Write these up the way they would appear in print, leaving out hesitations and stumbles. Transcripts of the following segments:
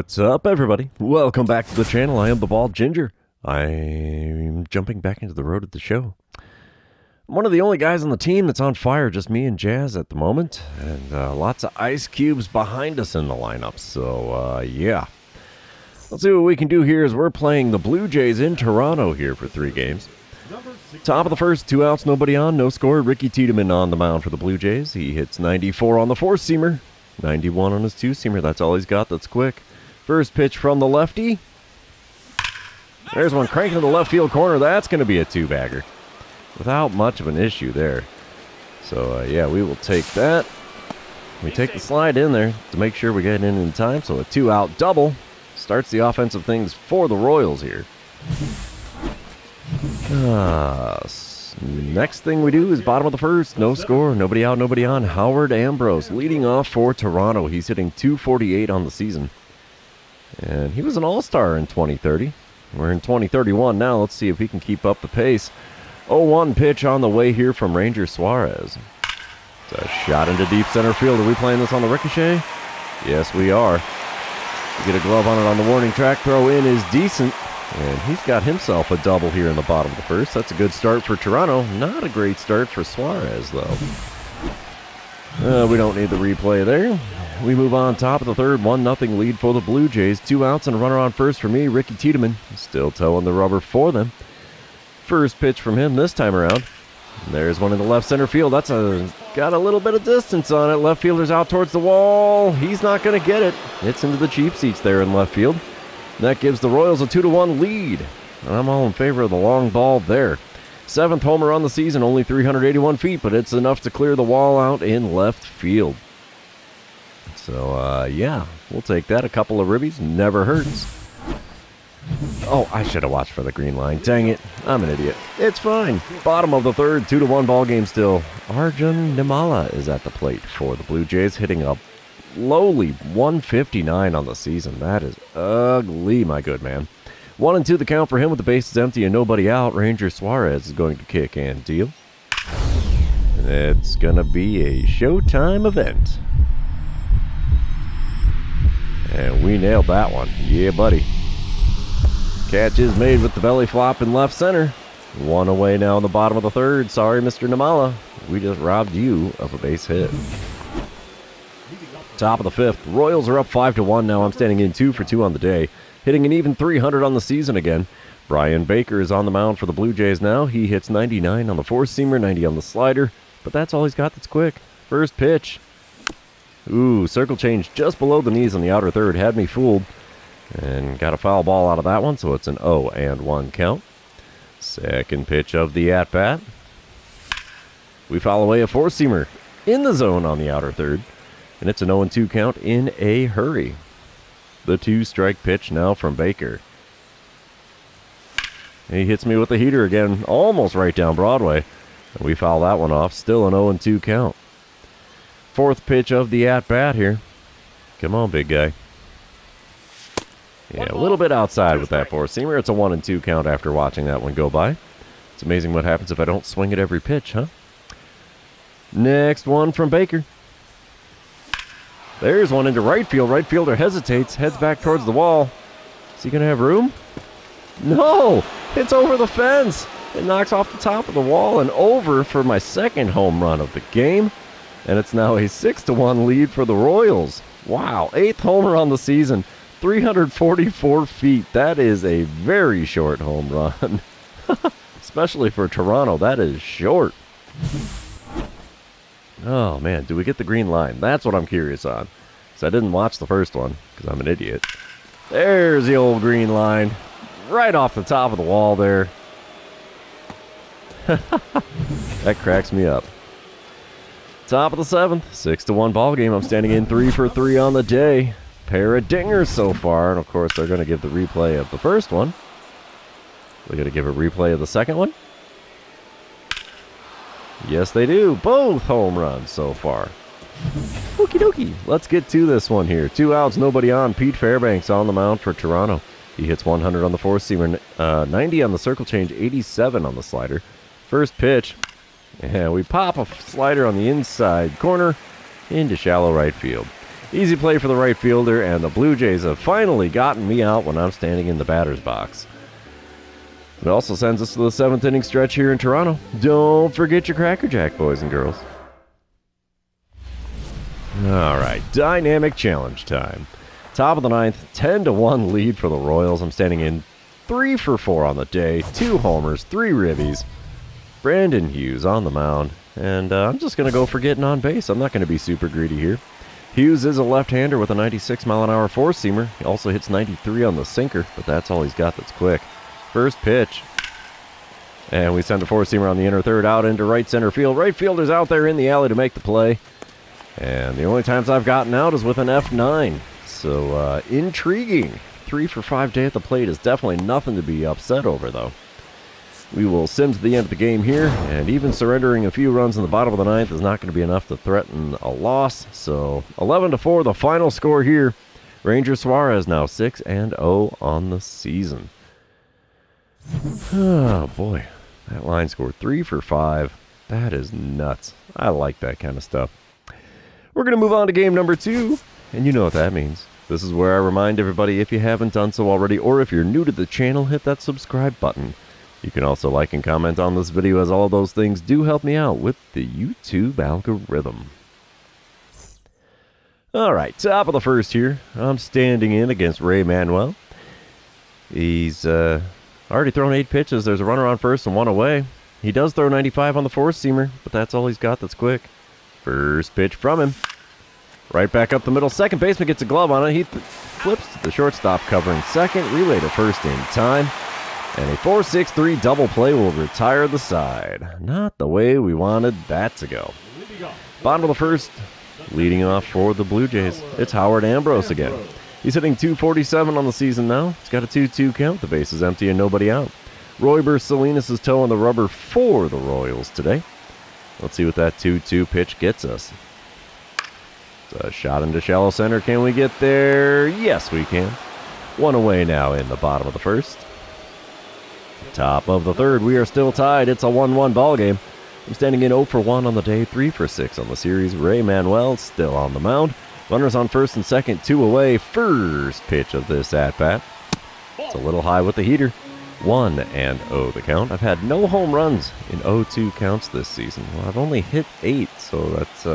What's up, everybody? Welcome back to the channel. I am the Bald Ginger. I'm jumping back into the road at the show. I'm one of the only guys on the team that's on fire, just me and Jazz at the moment, and lots of ice cubes behind us in the lineup, so yeah. Let's see what we can do here as we're playing the Blue Jays in Toronto here for 3 games. Top of the first, 2 outs, nobody on, no score. Ricky Tiedemann on the mound for the Blue Jays. He hits 94 on the 4-seamer, 91 on his 2-seamer. That's all he's got, that's quick. First pitch from the lefty. There's one cranking to the left field corner. That's going to be a 2-bagger. Without much of an issue there. So, yeah, we will take that. We take the slide in there to make sure we get in time. So a 2-out double starts the offensive things for the Royals here. Next thing we do is bottom of the first. No score, nobody out, nobody on. Howard Ambrose leading off for Toronto. He's hitting .248 on the season. And he was an all-star in 2030. We're in 2031 now. Let's see if he can keep up the pace. 0-1 pitch on the way here from Ranger Suarez. It's a shot into deep center field. Are we playing this on the ricochet? Yes, we are. We get a glove on it on the warning track. Throw in is decent. And he's got himself a double here in the bottom of the first. That's a good start for Toronto. Not a great start for Suarez, though. We don't need the replay there. We move on top of the third. 1-0 lead for the Blue Jays. 2 outs and a runner on first for me. Ricky Tiedemann still towing the rubber for them. First pitch from him this time around. And there's one in the left center field. That's got a little bit of distance on it. Left fielder's out towards the wall. He's not going to get it. It's into the cheap seats there in left field. That gives the Royals a 2-1 lead. I'm all in favor of the long ball there. 7th homer on the season, only 381 feet, but it's enough to clear the wall out in left field. So, yeah, we'll take that. A couple of ribbies, never hurts. Oh, I should have watched for the green line. Dang it, I'm an idiot. It's fine. Bottom of the third, 2-1 ball game still. Arjun Nimala is at the plate for the Blue Jays, hitting a lowly 159 on the season. That is ugly, my good man. 1-2 the count for him with the bases empty and nobody out. Ranger Suarez is going to kick and deal. It's going to be a showtime event. And we nailed that one. Yeah, buddy. Catch is made with the belly flop in left center. 1 away now in the bottom of the third. Sorry, Mr. Nimala. We just robbed you of a base hit. Top of the 5th. Royals are up 5-1 now. I'm standing in 2 for 2 on the day. Hitting an even 300 on the season again. Brian Baker is on the mound for the Blue Jays now. He hits 99 on the 4-seamer, 90 on the slider. But that's all he's got that's quick. First pitch. Ooh, circle change just below the knees on the outer third. Had me fooled. And got a foul ball out of that one, so it's an 0-1 count. Second pitch of the at-bat. We foul away a 4-seamer in the zone on the outer third. And it's an 0-2 count in a hurry. The 2-strike pitch now from Baker. He hits me with the heater again, almost right down Broadway. And we foul that one off. Still an 0-2 count. 4th pitch of the at-bat here. Come on, big guy. Yeah, a little bit outside with that 4-seamer. It's a 1-2 count after watching that one go by. It's amazing what happens if I don't swing at every pitch, huh? Next one from Baker. There's one into right field. Right fielder hesitates, heads back towards the wall. Is he going to have room? No! It's over the fence. It knocks off the top of the wall and over for my 2nd home run of the game. And it's now a 6-1 lead for the Royals. Wow, 8th homer on the season. 344 feet. That is a very short home run. Especially for Toronto, that is short. Oh, man, do we get the green line? That's what I'm curious on. So I didn't watch the first one, because I'm an idiot. There's the old green line. Right off the top of the wall there. That cracks me up. Top of the 7th, 6-1 ball game. I'm standing in 3 for 3 on the day. Pair of dingers so far, and of course they're going to give the replay of the first one. They're going to give a replay of the second one. Yes, they do. Both home runs so far. Okie dokie. Let's get to this one here. 2 outs, nobody on. Pete Fairbanks on the mound for Toronto. He hits 100 on the 4-seamer, 90 on the circle change, 87 on the slider. First pitch. And we pop a slider on the inside corner into shallow right field. Easy play for the right fielder, and the Blue Jays have finally gotten me out when I'm standing in the batter's box. It also sends us to the 7th inning stretch here in Toronto. Don't forget your Cracker Jack, boys and girls. All right, dynamic challenge time. Top of the 9th, 10-1 lead for the Royals. I'm standing in 3 for 4 on the day, 2 homers, 3 ribbies. Brandon Hughes on the mound, and I'm just going to go for getting on base. I'm not going to be super greedy here. Hughes is a left-hander with a 96-mile-an-hour four-seamer. He also hits 93 on the sinker, but that's all he's got that's quick. First pitch. And we send a four-seamer on the inner third out into right center field. Right fielder's out there in the alley to make the play. And the only times I've gotten out is with an F9. So, intriguing. 3 for 5 day at the plate is definitely nothing to be upset over, though. We will sim to the end of the game here, and even surrendering a few runs in the bottom of the 9th is not going to be enough to threaten a loss. So, 11-4, the final score here. Ranger Suarez now 6-0 on the season. Oh, boy. That line scored 3 for 5. That is nuts. I like that kind of stuff. We're going to move on to game number 2, and you know what that means. This is where I remind everybody, if you haven't done so already, or if you're new to the channel, hit that subscribe button. You can also like and comment on this video, as all of those things do help me out with the YouTube algorithm. Alright, top of the first here. I'm standing in against Ray Manuel. He's already thrown 8 pitches. There's a runner on first and 1 away. He does throw 95 on the four-seamer, but that's all he's got that's quick. First pitch from him. Right back up the middle. Second baseman gets a glove on it. He flips to the shortstop covering second. Relay to first in time. And a 4-6-3 double play will retire the side. Not the way we wanted that to go. Bottom of the first, leading off for the Blue Jays, it's Howard Ambrose again. He's hitting .247 on the season now. He's got a 2-2 count. The base is empty and nobody out. Royber Salinas is toeing the rubber for the Royals today. Let's see what that 2-2 pitch gets us. It's a shot into shallow center. Can we get there? Yes, we can. 1 away now in the bottom of the first. Top of the third, we are still tied. It's a 1-1 ball game. I'm standing in 0 for 1 on the day, 3 for 6 on the series. Ray Manuel still on the mound. Runners on first and second, 2 away. First pitch of this at-bat. It's a little high with the heater. 1-0 the count. I've had no home runs in 0-2 counts this season. Well, I've only hit 8, so that's,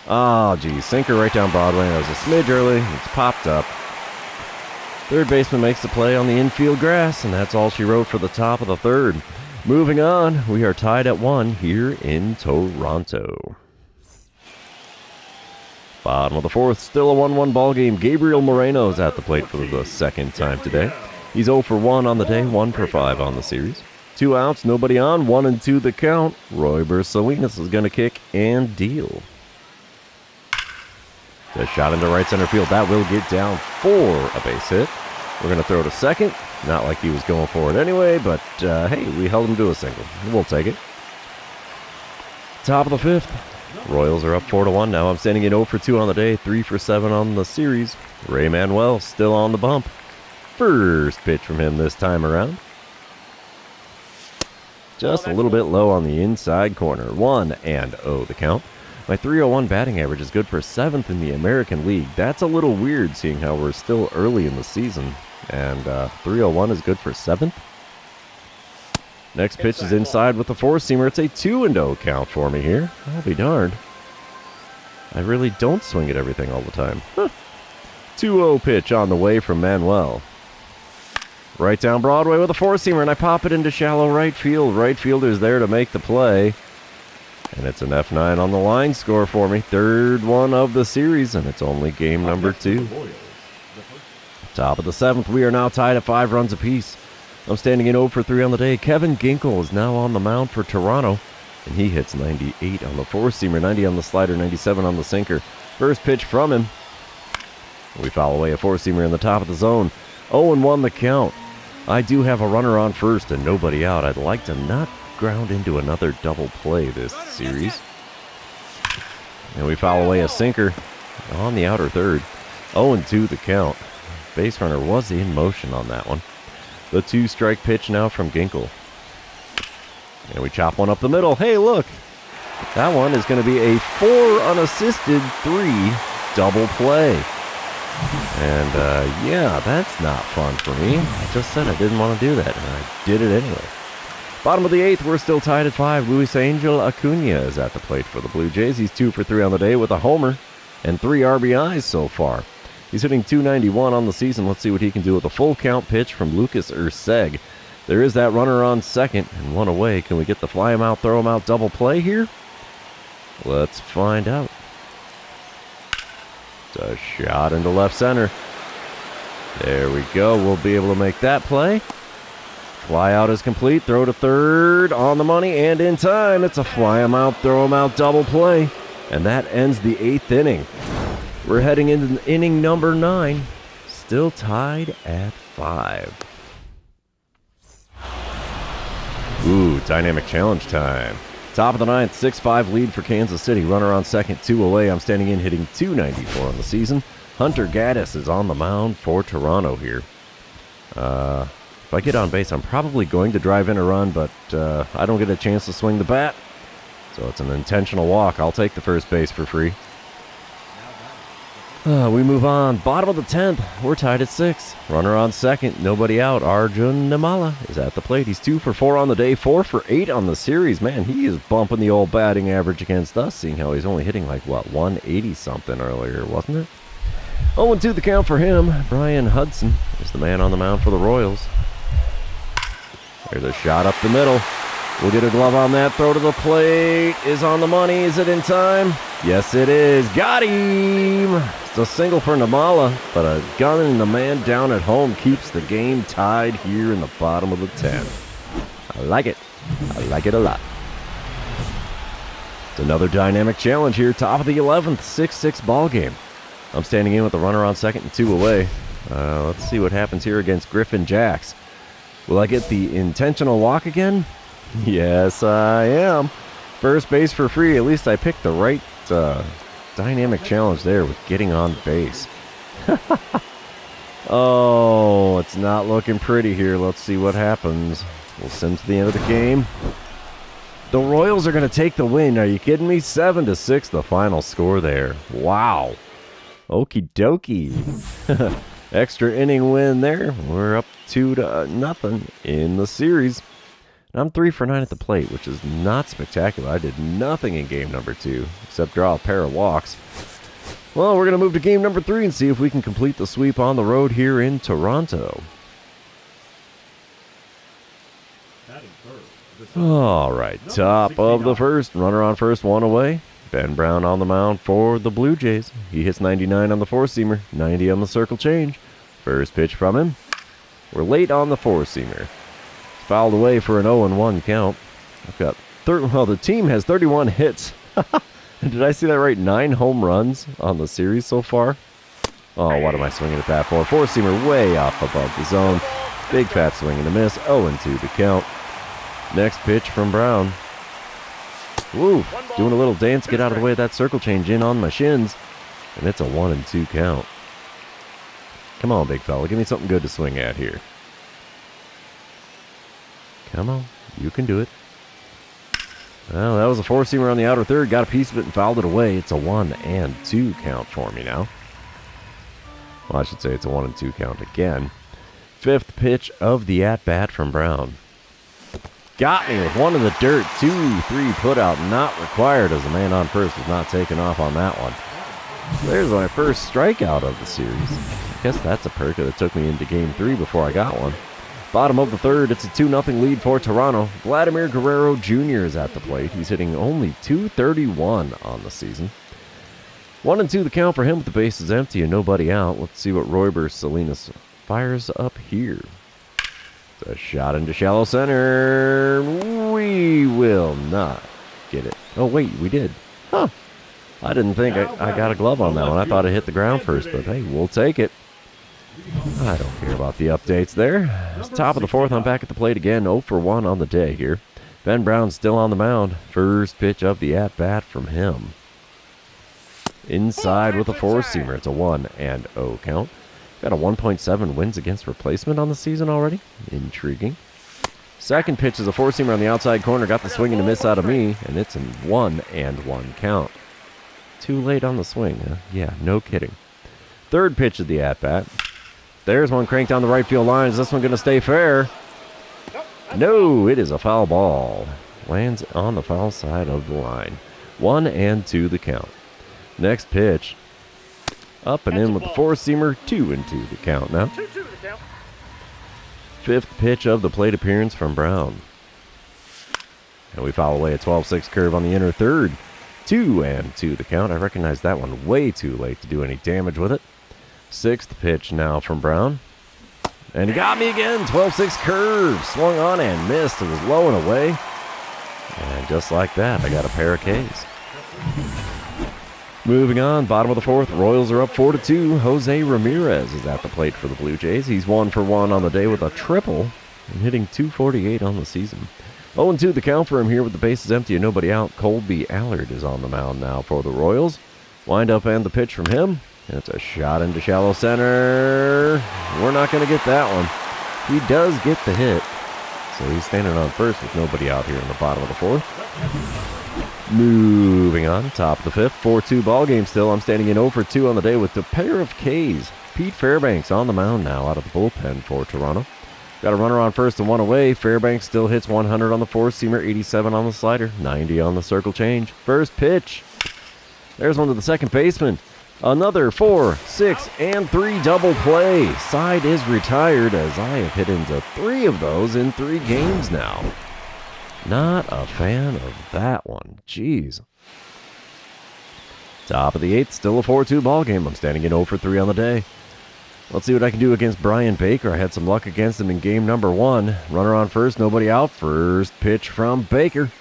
Oh, geez. Sinker right down Broadway. That was a smidge early. It's popped up. Third baseman makes the play on the infield grass, and that's all she wrote for the top of the third. Moving on, we are tied at 1 here in Toronto. Bottom of the fourth, still a 1-1 ball game. Gabriel Moreno's at the plate for the second time today. He's 0 for 1 on the day, 1 for 5 on the series. 2 outs, nobody on, 1-2 the count. Royber Salinas is going to kick and deal. A shot into right center field. That will get down for a base hit. We're going to throw to second. Not like he was going for it anyway, but hey, we held him to a single. We'll take it. Top of the fifth. Royals are up 4-1 now. I'm standing in 0 for 2 on the day, 3 for 7 on the series. Ray Manuel still on the bump. First pitch from him this time around. Just a little bit low on the inside corner. 1-0 the count. My .301 batting average is good for 7th in the American League. That's a little weird, seeing how we're still early in the season. And .301 is good for 7th. Next pitch is inside with the four-seamer. It's a 2-0 count for me here. I'll be darned. I really don't swing at everything all the time. 2-0 pitch on the way from Manuel. Right down Broadway with a four-seamer, and I pop it into shallow right field. Right fielder's there to make the play. And it's an F9 on the line score for me. Third one of the series, and it's only game number 2. Top of the 7th, we are now tied at 5 runs apiece. I'm standing in 0 for 3 on the day. Kevin Ginkel is now on the mound for Toronto, and he hits 98 on the four-seamer, 90 on the slider, 97 on the sinker. First pitch from him. We foul away a four-seamer in the top of the zone. 0-1 the count. I do have a runner on first and nobody out. I'd like to not ground into another double play this series. And we foul away a sinker on the outer third. 0-2 the count. Base runner was in motion on that one. The 2-strike pitch now from Ginkel. And we chop one up the middle. Hey, look! That one is going to be a 4 unassisted 3 double play. And yeah, that's not fun for me. I just said I didn't want to do that, and I did it anyway. Bottom of the 8th, we're still tied at 5. Luis Angel Acuna is at the plate for the Blue Jays. He's 2 for 3 on the day with a homer and 3 RBIs so far. He's hitting .291 on the season. Let's see what he can do with a full count pitch from Lucas Urseg. There is that runner on second and 1 away. Can we get the fly him out, throw him out double play here? Let's find out. It's a shot into left center. There we go. We'll be able to make that play. Fly out is complete. Throw to third on the money and in time. It's a fly him out, throw him out double play. And that ends the 8th inning. We're heading into inning number 9. Still tied at 5. Ooh, dynamic challenge time. Top of the 9th, 6-5 lead for Kansas City. Runner on second, 2 away. I'm standing in, hitting .294 on the season. Hunter Gaddis is on the mound for Toronto here. If I get on base, I'm probably going to drive in a run, but I don't get a chance to swing the bat. So it's an intentional walk. I'll take the first base for free. We move on. Bottom of the 10th, we're tied at 6. Runner on second, nobody out. Arjun Nimala is at the plate. He's 2 for 4 on the day, 4 for 8 on the series. Man, he is bumping the old batting average against us, seeing how he's only hitting like, 180-something earlier, wasn't it? 0-2 the count for him. Brian Hudson is the man on the mound for the Royals. There's a shot up the middle. We'll get a glove on that. Throw to the plate is on the money. Is it in time? Yes, it is. Got him! It's a single for Nimala, but a gun and the man down at home keeps the game tied here in the bottom of the 10th. I like it. I like it a lot. It's another dynamic challenge here. Top of the 11th, 6-6 ball game. I'm standing in with the runner on second and 2 away. Let's see what happens here against Griffin Jacks. Will I get the intentional walk again? Yes, I am. First base for free. At least I picked the right dynamic challenge there with getting on base. Oh, it's not looking pretty here. Let's see what happens. We'll sim to the end of the game. The Royals are going to take the win. Are you kidding me? 7-6 the final score there. Wow. Okie dokie. Extra inning win there. We're up 2-0 in the series. And I'm 3 for 9 at the plate, which is not spectacular. I did nothing in game number 2 except draw a pair of walks. Well, we're going to move to game number 3 and see if we can complete the sweep on the road here in Toronto. All right, top of the first. Runner on first, 1 away. Ben Brown on the mound for the Blue Jays. He hits 99 on the four-seamer, 90 on the circle change. First pitch from him. We're late on the four-seamer. It's fouled away for an 0-1 count. I've got the team has 31 hits. Did I see that right? 9 home runs on the series so far. Oh, what am I swinging at that for? Four-seamer way off above the zone. Big fat swing and a miss. 0-2 to count. Next pitch from Brown. Woo, doing a little dance, get out of the way of that circle change in on my shins. And it's a 1-2 count. Come on, big fella, give me something good to swing at here. Come on, you can do it. Well, that was a four-seamer on the outer third, got a piece of it and fouled it away. It's a 1-2 count for me now. Well, I should say it's a 1-2 count again. Fifth pitch of the at-bat from Brown. Got me with one in the dirt. 2-3 put out not required as the man on first was not taken off on that one. There's my first strikeout of the series. I guess that's a perk that took me into game 3 before I got one. Bottom of the third, it's a 2-0 lead for Toronto. Vladimir Guerrero Jr. is at the plate. He's hitting only .231 on the season. 1-2 the count for him with the bases empty and nobody out. Let's see what Royber Salinas fires up here. A shot into shallow center. We will not get it. Oh, wait, we did. Huh. I didn't think I got a glove on that one. I thought it hit the ground first, but hey, we'll take it. I don't care about the updates there. It's top of the fourth. I'm back at the plate again. 0 for 1 on the day here. Ben Brown's still on the mound. First pitch of the at-bat from him. Inside with a four-seamer. It's a 1-0 count. Got a 1.7 wins against replacement on the season already. Intriguing. Second pitch is a four-seamer on the outside corner. Got the swing and a miss out of me, and it's in 1-1 count. Too late on the swing, huh? Yeah, no kidding. Third pitch of the at-bat. There's one cranked down the right field line. Is this one going to stay fair? No, it is a foul ball. Lands on the foul side of the line. 1-2 the count. Next pitch. Up and in with the four-seamer. 2-2 the count now. Fifth pitch of the plate appearance from Brown. And we foul away a 12-6 curve on the inner third. 2-2 the count. I recognize that one way too late to do any damage with it. Sixth pitch now from Brown. And he got me again. 12-6 curve. Swung on and missed. It was low and away. And just like that, I got a pair of Ks. Moving on, bottom of the fourth, Royals are up 4-2. Jose Ramirez is at the plate for the Blue Jays. He's 1 for 1 on the day with a triple and hitting .248 on the season. 0-2 the count for him here with the bases empty and nobody out. Colby Allard is on the mound now for the Royals. Wind up and the pitch from him. And it's a shot into shallow center. We're not going to get that one. He does get the hit. So he's standing on first with nobody out here in the bottom of the fourth. Moving on, top of the fifth, 4-2 ball game still. I'm standing in 0 for 2 on the day with a pair of Ks. Pete Fairbanks on the mound now out of the bullpen for Toronto. Got a runner on first and one away. Fairbanks still hits 100 on the four-seamer, 87 on the slider, 90 on the circle change. First pitch. There's one to the second baseman. Another 4, 6, and 3 double play. Side is retired as I have hit into 3 of those in 3 games now. Not a fan of that one. Jeez. Top of the 8th, still a 4-2 ball game. I'm standing in 0 for 3 on the day. Let's see what I can do against Brian Baker. I had some luck against him in game number 1. Runner on first, nobody out. First pitch from Baker.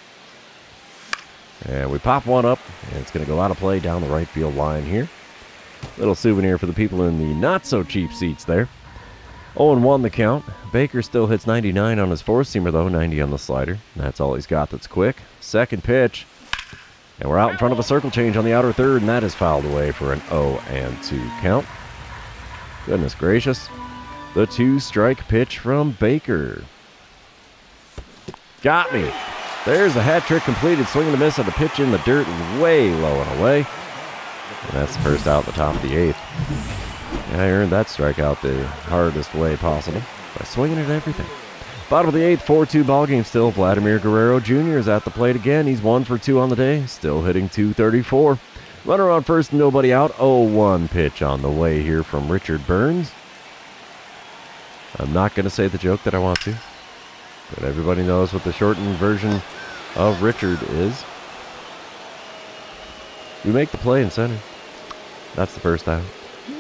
And we pop one up, and it's going to go out of play down the right field line here. Little souvenir for the people in the not-so-cheap seats there. 0-1 the count. Baker still hits 99 on his four-seamer, though, 90 on the slider. That's all he's got that's quick. Second pitch. And we're out in front of a circle change on the outer third, and that is fouled away for an 0-2 count. Goodness gracious. The 2-strike pitch from Baker. Got me. There's the hat trick completed. Swing and a miss on the pitch in the dirt, way low and away. And that's the first out at the top of the 8th. And I earned that strikeout the hardest way possible by swinging at everything. Bottom of the 8th, 4-2 ball game still. Vladimir Guerrero Jr. is at the plate again. He's 1 for 2 on the day, still hitting .234. Runner on first, nobody out. 0-1 pitch on the way here from Richard Burns. I'm not going to say the joke that I want to, but everybody knows what the shortened version of Richard is. We make the play in center. That's the first out.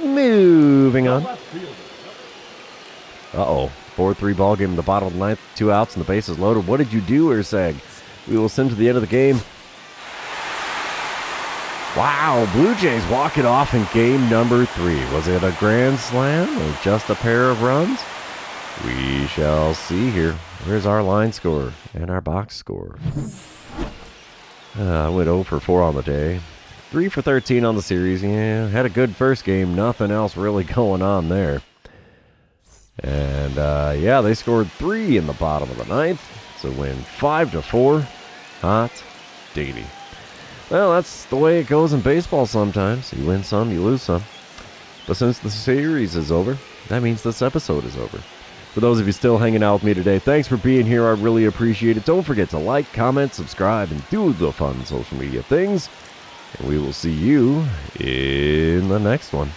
Moving on. 4-3 ball game in the bottom of the 9th. 2 outs and the bases loaded. What did you do, Urseg? We will send to the end of the game. Wow, Blue Jays walk it off in game number 3. Was it a grand slam or just a pair of runs? We shall see here. Here's our line score and our box score. I went 0 for 4 on the day. 3 for 13 on the series. Yeah, had a good first game. Nothing else really going on there. And, yeah, they scored 3 in the bottom of the 9th. It's a win 5-4. Hot diggity. Well, that's the way it goes in baseball sometimes. You win some, you lose some. But since the series is over, that means this episode is over. For those of you still hanging out with me today, thanks for being here. I really appreciate it. Don't forget to like, comment, subscribe, and do the fun social media things. And we will see you in the next one.